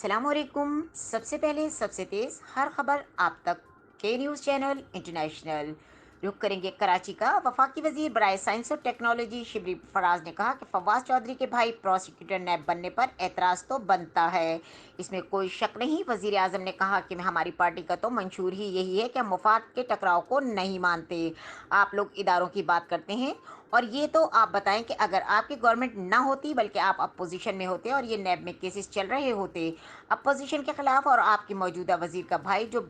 अस्सलामुअलैकुम। सबसे पहले सबसे तेज़ हर खबर आप तक के न्यूज़ चैनल इंटरनेशनल। रुख करेंगे कराची का। वफाकी वजीर बराए साइंस और टेक्नोलॉजी शिबली फराज ने कहा कि फवाद चौधरी के भाई प्रोसिक्यूटर नैब बनने पर एतराज़ तो बनता है, इसमें कोई शक नहीं। वजीर आजम ने कहा कि हमारी पार्टी का तो मंशूर ही यही है कि हम मुफाद के टकराव को नहीं मानते। आप लोग इदारों की बात करते हैं, और ये तो आप बताएं कि अगर आपकी गवर्नमेंट ना होती बल्कि आप अपोजिशन में होते और ये नैब में केसेस चल रहे होते अपोजिशन के खिलाफ, और आपके मौजूदा वजीर का भाई जो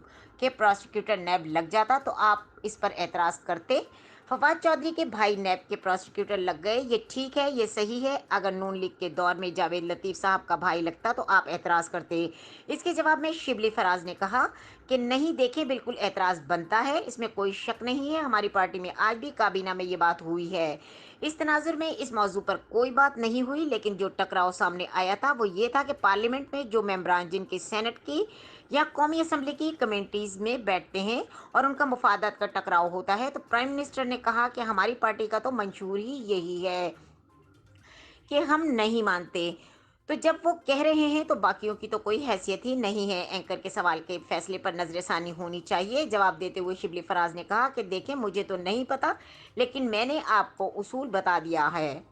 के प्रोसिक्यूटर नैब लग जाता, तो आप इस पर एतराज़ करते। फवाद चौधरी के भाई नैब के प्रोसिक्यूटर लग गए, ये ठीक है, ये सही है। अगर नून लीग के दौर में जावेद लतीफ़ साहब का भाई लगता तो आप एतराज़ करते। इसके जवाब में शिबली फराज ने कहा कि नहीं, देखें, बिल्कुल एतराज़ बनता है, इसमें कोई शक नहीं है। हमारी पार्टी में आज भी काबीना में ये बात हुई है। इस तनाजुर में इस मौजू पर कोई बात नहीं हुई, लेकिन जो टकराव सामने आया था वो ये था कि पार्लियामेंट में जो मेंबरान जिनके सेनेट की या कौमी असम्बली की कमेटीज़ में बैठते हैं और उनका मुफादात का टकराव होता है, तो प्राइम मिनिस्टर ने कहा कि हमारी पार्टी का तो मंशूर ही यही है कि हम नहीं मानते। तो जब वो कह रहे हैं तो बाकियों की तो कोई हैसियत ही नहीं है। एंकर के सवाल के फैसले पर नजरसानी होनी चाहिए। जवाब देते हुए शिबली फराज ने कहा कि देखें, मुझे तो नहीं पता, लेकिन मैंने आपको उसूल बता दिया है।